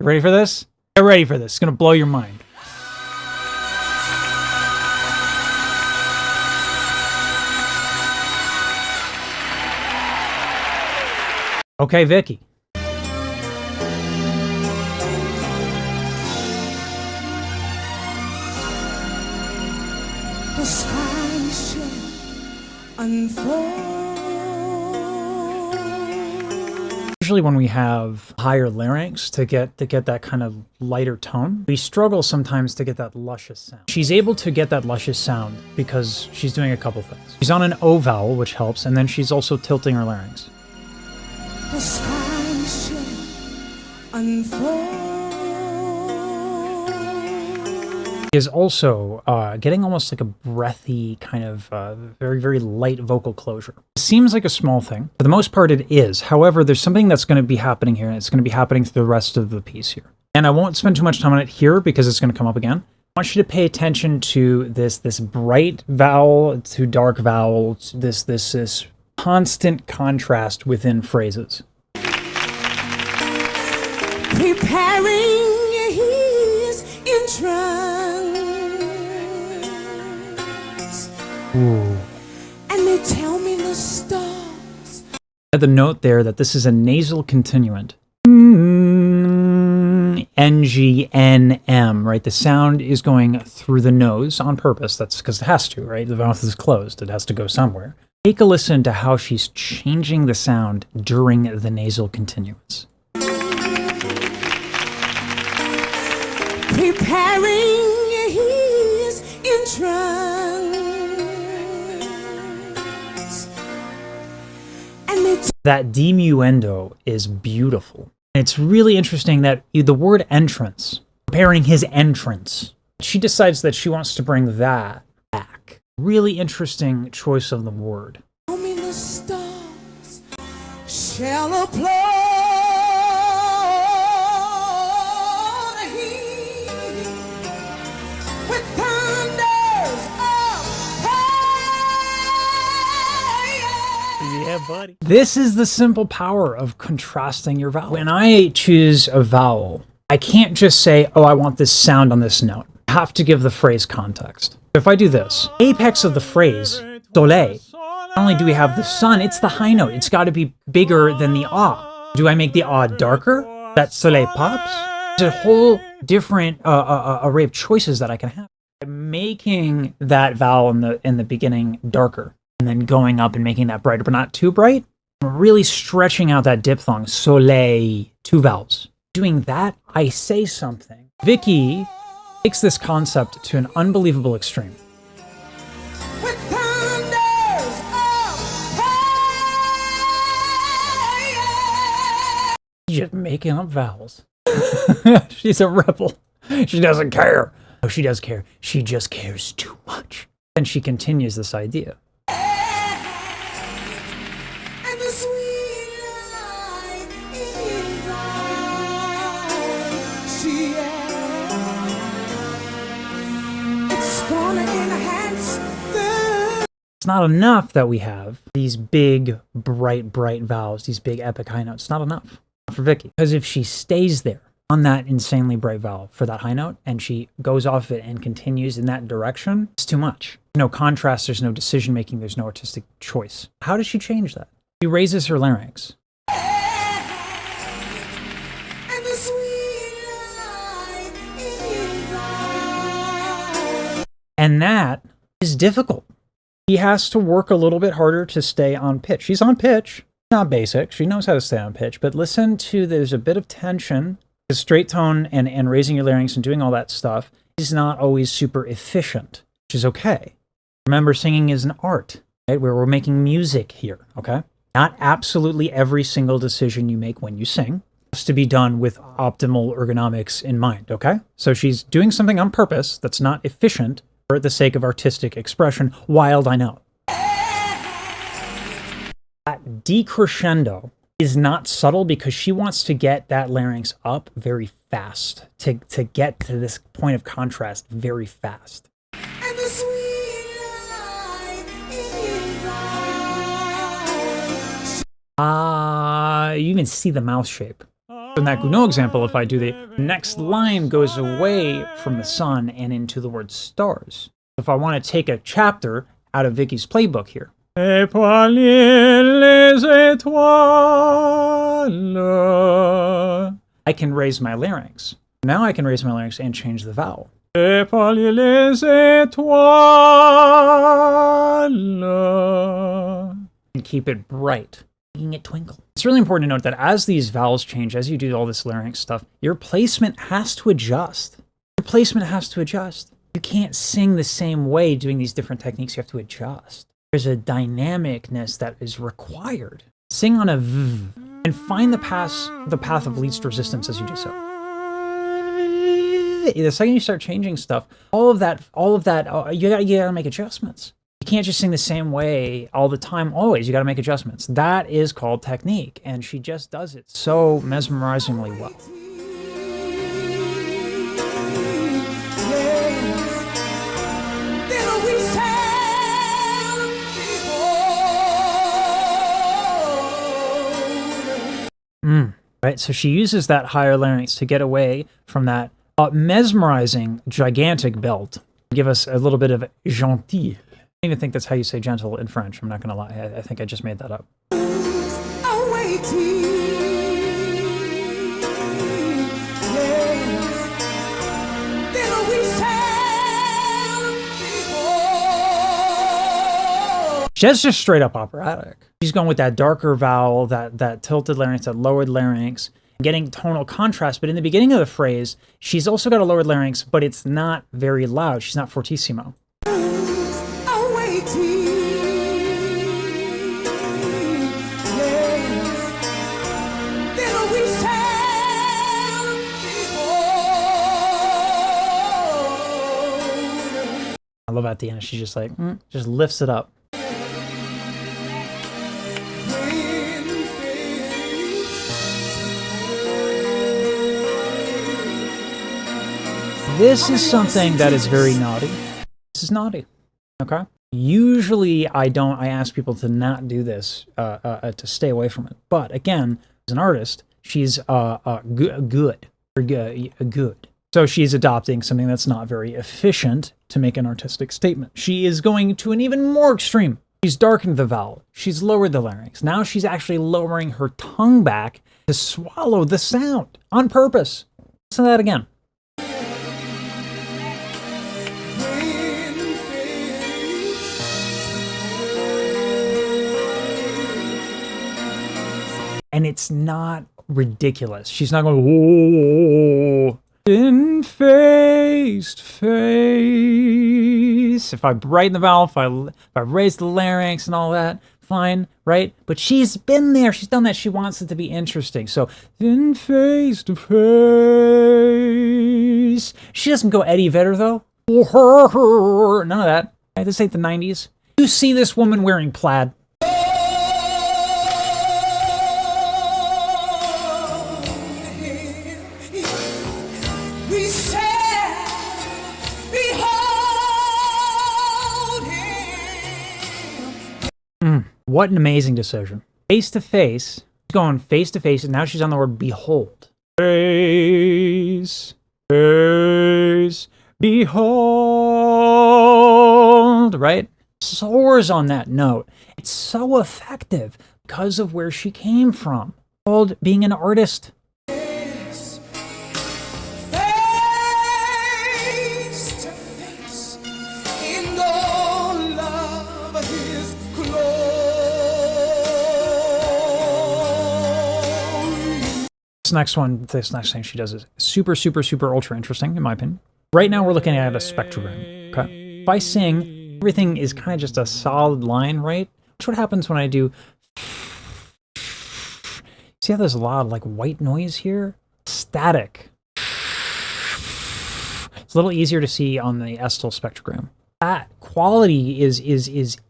You ready for this? Get ready for this. It's gonna blow your mind. Okay, Vickie. The sky shall unfold. Usually when we have higher larynx to get that kind of lighter tone, we struggle sometimes to get that luscious sound. She's able to get that luscious sound because she's doing a couple things. She's on an O vowel, which helps, and then she's also tilting her larynx. The sky shall unfold. Is also getting almost like a breathy kind of very, very light vocal closure. It seems like a small thing. For the most part, it is. However, there's something that's going to be happening here, and it's going to be happening through the rest of the piece here. And I won't spend too much time on it here because it's going to come up again. I want you to pay attention to this bright vowel to dark vowel, this constant contrast within phrases. Preparing his entrance. Ooh. And they tell me the stars. The note there that this is a nasal continuant. N-G-N-M, right? The sound is going through the nose on purpose. That's because it has to, right? The mouth is closed. It has to go somewhere. Take a listen to how she's changing the sound during the nasal continuance. Preparing his entrance. And they That diminuendo is beautiful. And it's really interesting that the word entrance, preparing his entrance, she decides that she wants to bring that back. Really interesting choice of the word. tell me the stars shall applaud him with thunders of fire. Yeah, buddy. This is the simple power of contrasting your vowel. When I choose a vowel, I can't just say, oh, I want this sound on this note. I have to give the phrase context. If I do this, apex of the phrase, soleil, not only do we have the sun, it's the high note. It's got to be bigger than the ah. Do I make the ah darker? That soleil pops? There's a whole different array of choices that I can have. Making that vowel in the beginning darker, and then going up and making that brighter, but not too bright. I'm really stretching out that diphthong, soleil, two vowels. Doing that, I say something. Vickie takes this concept to an unbelievable extreme. With thunders of fire. Just making up vowels. She's a rebel. She doesn't care. Oh, she does care. She just cares too much. And she continues this idea. And the sweet light in his eyes. It's gonna enhance the. It's not enough that we have these big, bright vowels, these big epic high notes. It's not enough for Vickie. Because if she stays there on that insanely bright vowel for that high note, and she goes off it and continues in that direction, it's too much. No contrast, there's no decision making, there's no artistic choice. How does she change that? She raises her larynx. And the sweet light in his eyes. And that is difficult. He has to work a little bit harder to stay on pitch. She's on pitch. Not basic. She knows how to stay on pitch. But listen to, there's a bit of tension. The straight tone and raising your larynx and doing all that stuff is not always super efficient, which is okay. Remember, singing is an art, right? Where we're making music here, okay? Not absolutely every single decision you make when you sing has to be done with optimal ergonomics in mind, okay? So she's doing something on purpose that's not efficient for the sake of artistic expression. Wild, I know. That decrescendo is not subtle because she wants to get that larynx up very fast, to get to this point of contrast very fast. And the sweet light in his eyes. You even see the mouth shape. In that Gounod example, if I do the next line goes away from the sun and into the word stars. If I want to take a chapter out of Vickie's playbook here. I can raise my larynx. Now I can raise my larynx and change the vowel. And keep it bright, making it twinkle. It's really important to note that as these vowels change, as you do all this larynx stuff, your placement has to adjust. Your placement has to adjust. You can't sing the same way doing these different techniques. You have to adjust. There's a dynamicness that is required. Sing on a V and find the path of least resistance as you do so. The second you start changing stuff, all of that, you gotta make adjustments. You can't just sing the same way all the time, always. You gotta make adjustments. That is called technique, and she just does it so mesmerizingly well. Right, so she uses that higher larynx to get away from that mesmerizing, gigantic belt. Give us a little bit of gentil. I don't even think that's how you say gentle in French. I'm not going to lie. I think I just made that up. That's just straight up operatic. She's going with that darker vowel, that tilted larynx, that lowered larynx, getting tonal contrast. But in the beginning of the phrase, she's also got a lowered larynx, but it's not very loud. She's not fortissimo. I love at the end, she's just like, just lifts it up. This is something that is very naughty. This is naughty, okay? Usually I ask people to not do this, to stay away from it. But again, as an artist, she's good. So she's adopting something that's not very efficient to make an artistic statement. She is going to an even more extreme. She's darkened the vowel. She's lowered the larynx. Now she's actually lowering her tongue back to swallow the sound on purpose. Listen to that again. And it's not ridiculous. She's not going, whoa, in face to face. If I brighten the vowel, if I raise the larynx and all that, fine, right? But she's been there. She's done that. She wants it to be interesting. So, in face to face. She doesn't go Eddie Vedder, though. None of that. Right? This ain't the 90s. You see this woman wearing plaid. What an amazing decision. Face to face, going face to face, and now she's on the word behold. Face, face, behold, right? Soars on that note. It's so effective because of where she came from. Called being an artist. This next thing she does is super, super, super ultra interesting, in my opinion. Right now we're looking at a spectrogram, okay? If I sing, everything is kind of just a solid line, right? That's what happens when I do... See how there's a lot of like white noise here? Static. It's a little easier to see on the Estel spectrogram. That quality is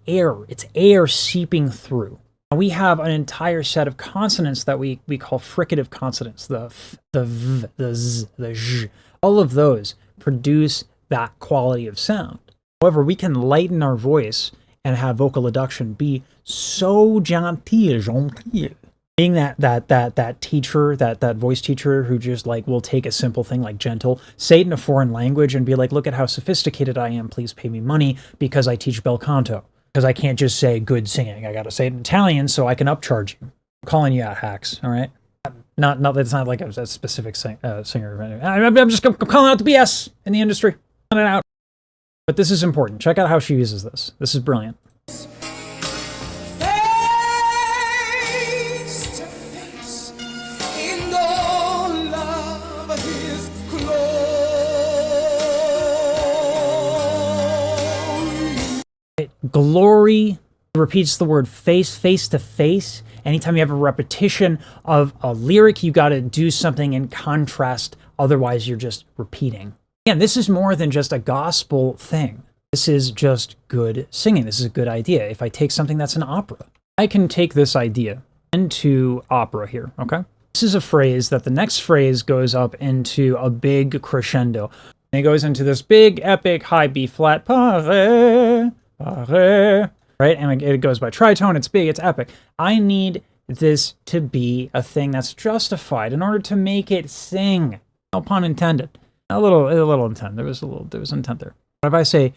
air. It's air seeping through. We have an entire set of consonants that we call fricative consonants, the f, the v, the z, the zh. All of those produce that quality of sound. However, we can lighten our voice and have vocal adduction be so gentil, Being that teacher, that voice teacher who just like will take a simple thing like gentle, say it in a foreign language and be like, look at how sophisticated I am, please pay me money because I teach bel canto. Because I can't just say good singing. I gotta say it in Italian so I can upcharge you. I'm calling you out, hacks, all right? Not that's not like a specific singer. I'm just calling out the BS in the industry. Calling it out. But this is important. Check out how she uses this. This is brilliant. Glory repeats the word face to face. Anytime you have a repetition of a lyric, you got to do something in contrast. Otherwise, you're just repeating. Again, this is more than just a gospel thing. This is just good singing. This is a good idea. If I take something that's an opera, I can take this idea into opera here, okay? This is a phrase that the next phrase goes up into a big crescendo. And it goes into this big, epic, high B flat, pare, pare, right? And it goes by tritone, it's big, it's epic. I need this to be a thing that's justified in order to make it sing. No pun intended. A little intent. There was intent there. But if I say,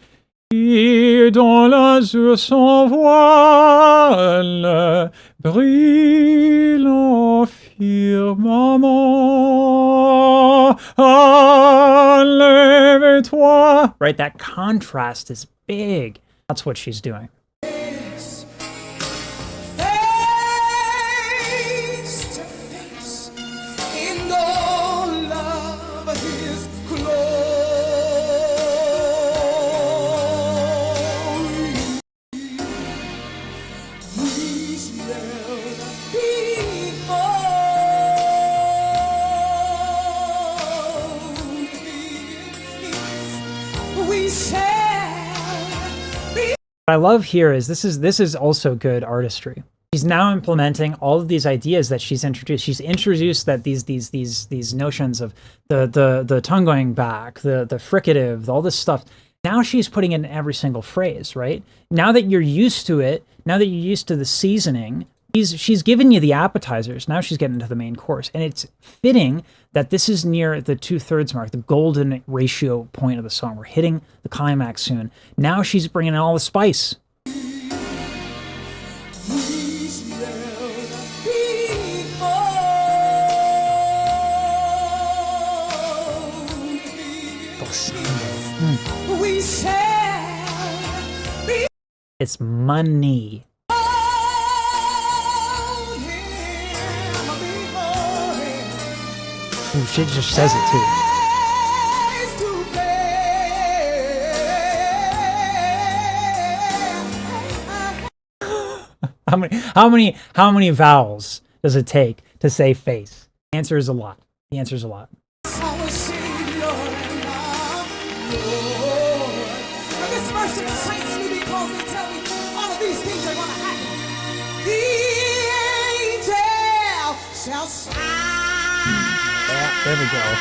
dans l'azur sans voile, brillant firmament, enlève-toi. Right, that contrast is big. That's what she's doing. Face to face in all of his glory. We shall be holy. We shall. What I love here is this is also good artistry. She's now implementing all of these ideas that she's introduced. She's introduced that these notions of the tongue going back, the fricative, all this stuff. Now she's putting it in every single phrase, right? Now that you're used to it, now that you're used to the seasoning, she's given you the appetizers. Now she's getting to the main course. And it's fitting that this is near the 2/3 mark, the golden ratio point of the song. We're hitting the climax soon. Now she's bringing in all the spice. We shall be. It's money. Ooh, she just says it too. How many vowels does it take to say face? The answer is a lot. The answer is a lot. This verse excites me because they tell me all of these things are going to happen. The angel shall shine. There we go.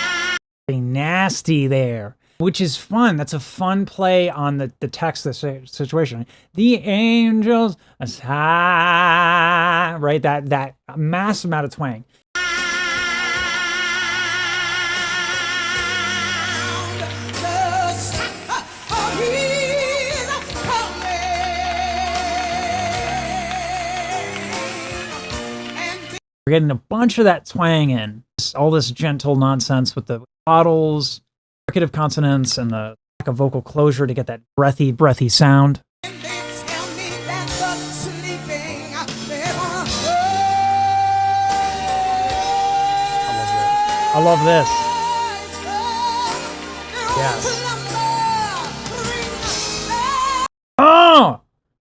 Being nasty there, which is fun. That's a fun play on the text of the situation. The angels, right? That massive amount of twang. We're getting a bunch of that twang in. All this gentle nonsense with the bottles, fricative consonants, and the lack of vocal closure to get that breathy sound. I love this. Yes. Oh!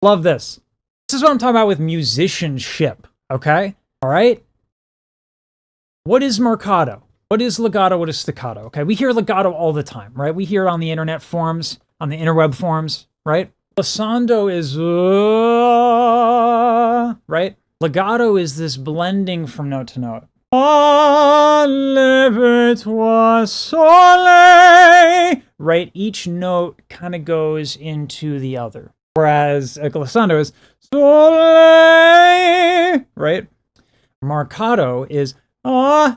Love this. This is what I'm talking about with musicianship, okay? All right? What is marcato? What is legato? What is staccato? Okay, we hear legato all the time, right? We hear it on the internet forums, on the interweb forums, right? Glissando is, right? Legato is this blending from note to note. Enlève-toi soleil, right? Each note kind of goes into the other. Whereas a glissando is soleil, right? Marcato is lève-toi,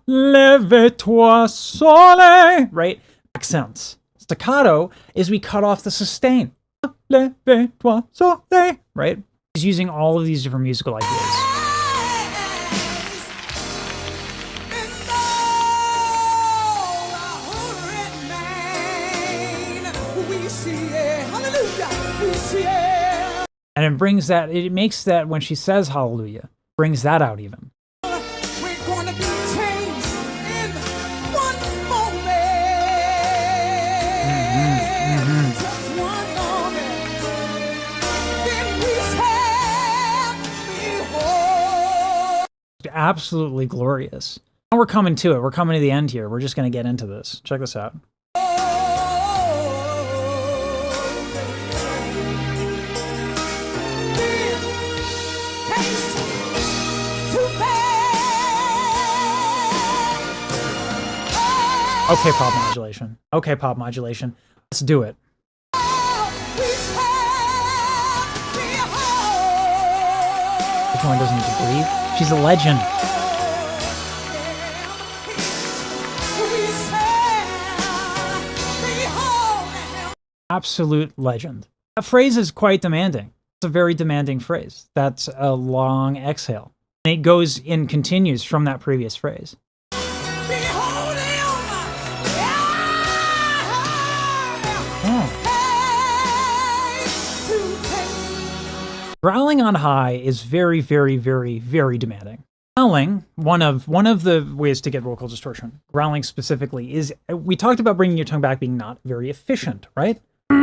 lève-toi, sole, right? Accents. Staccato is we cut off the sustain. Lève-toi, sole, right? He's using all of these different musical ideas. And it brings that, it makes that when she says hallelujah, brings that out even. We're going to be changed in one moment. Just one moment. Then we shall behold. Absolutely glorious. Now we're coming to it. We're coming to the end here. We're just going to get into this. Check this out. Okay, pop modulation. Okay, pop modulation. Let's do it. This one doesn't need to breathe. She's a legend. Absolute legend. That phrase is quite demanding. It's a very demanding phrase. That's a long exhale. And it goes and continues from that previous phrase. Growling on high is very, very, very, very demanding. Growling, one of the ways to get vocal distortion, growling specifically, is, we talked about bringing your tongue back being not very efficient, right? I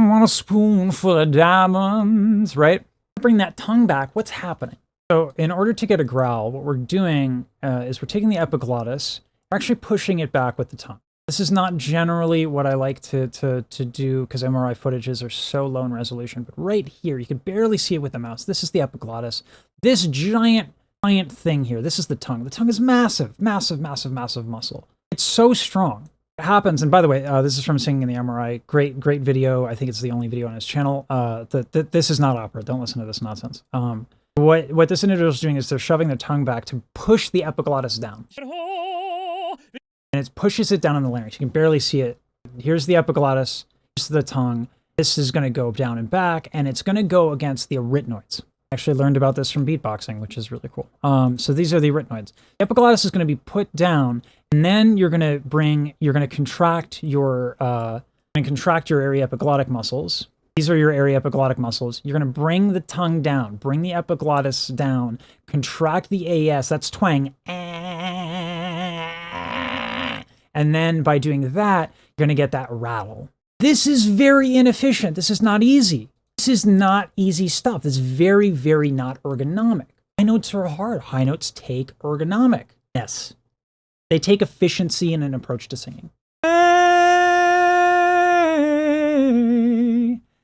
want a spoonful of diamonds, right? Bring that tongue back, what's happening? So in order to get a growl, what we're doing is we're taking the epiglottis, we're actually pushing it back with the tongue. This is not generally what I like to do because MRI footages are so low in resolution, but right here, you can barely see it with the mouse. This is the epiglottis. This giant thing here, this is the tongue. The tongue is massive, massive, massive, massive muscle. It's so strong. It happens, and by the way, this is from Singing in the MRI. Great video. I think it's the only video on his channel. This is not opera. Don't listen to this nonsense. What this individual is doing is they're shoving their tongue back to push the epiglottis down. And it pushes it down in the larynx. You can barely see it. Here's the epiglottis, here's the tongue. This is going to go down and back, and it's going to go against the arytenoids. I actually learned about this from beatboxing, which is really cool. So these are the arytenoids. The epiglottis is going to be put down, and then you're going to contract your area epiglottic muscles. These are your area epiglottic muscles. You're going to bring the tongue down, bring the epiglottis down, contract the AS, that's twang. And then by doing that, you're going to get that rattle. This is very inefficient. This is not easy. This is not easy stuff. This is very, very not ergonomic. High notes are hard. High notes take ergonomic. Yes. They take efficiency in an approach to singing. I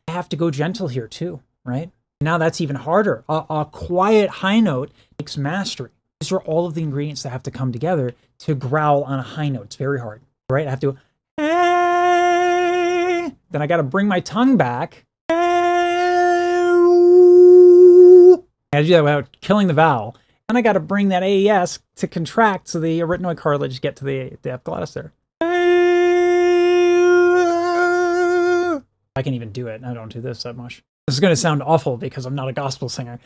have to go gentle here too, right? Now that's even harder. A quiet high note takes mastery. These are all of the ingredients that have to come together to growl on a high note. It's very hard, right? I have to, hey. Then I got to bring my tongue back. I got to do that without killing the vowel. And I got to bring that AES to contract so the arytenoid cartilage get to the epiglottis there. I can even do it. I don't do this that much. This is going to sound awful because I'm not a gospel singer.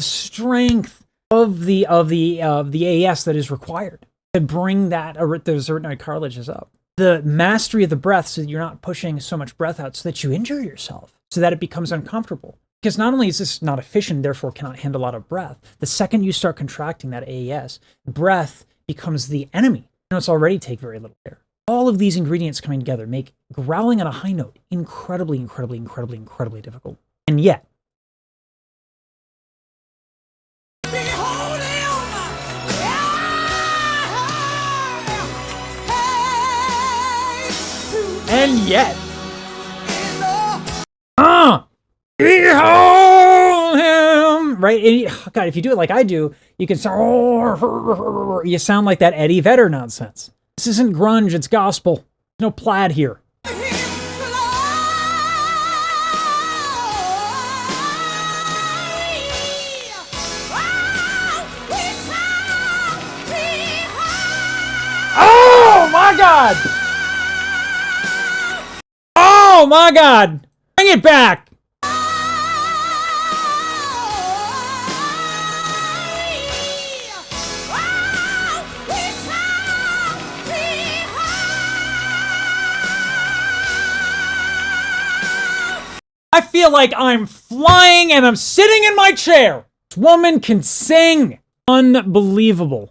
Strength of the AES that is required to bring those arytenoid cartilages up. The mastery of the breath so that you're not pushing so much breath out so that you injure yourself, so that it becomes uncomfortable. Because not only is this not efficient, therefore cannot handle a lot of breath, the second you start contracting that AES, breath becomes the enemy. Notes already take very little air. All of these ingredients coming together make growling on a high note incredibly, incredibly, incredibly, incredibly difficult. And yet, behold him, right? And God, if you do it like I do, you can sound, you sound like that Eddie Vedder nonsense. This isn't grunge, it's gospel. No plaid here. Oh my God! Oh my God! Bring it back! I feel like I'm flying and I'm sitting in my chair. This woman can sing. Unbelievable.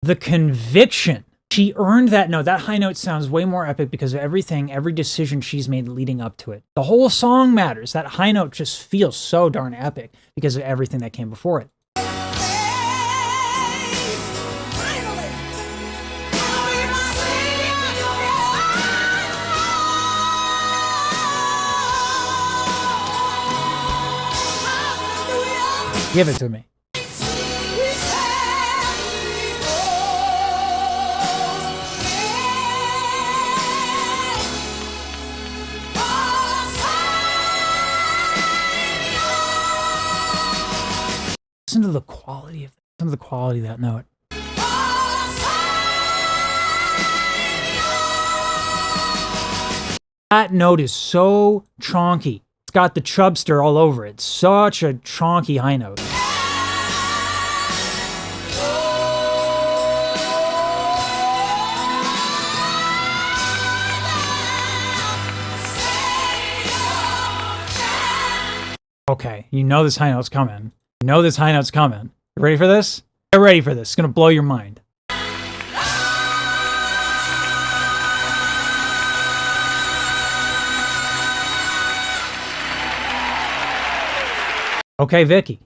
The conviction. She earned that note. That high note sounds way more epic because of everything, every decision she's made leading up to it. The whole song matters. That high note just feels so darn epic because of everything that came before it. Give it to me. Listen to the quality of that note. That note is so chonky. It's got the chubster all over it. Such a chonky high note. Okay, you know this high note's coming. You know this high note's coming. You ready for this? Get ready for this. It's gonna blow your mind. Okay, Vickie.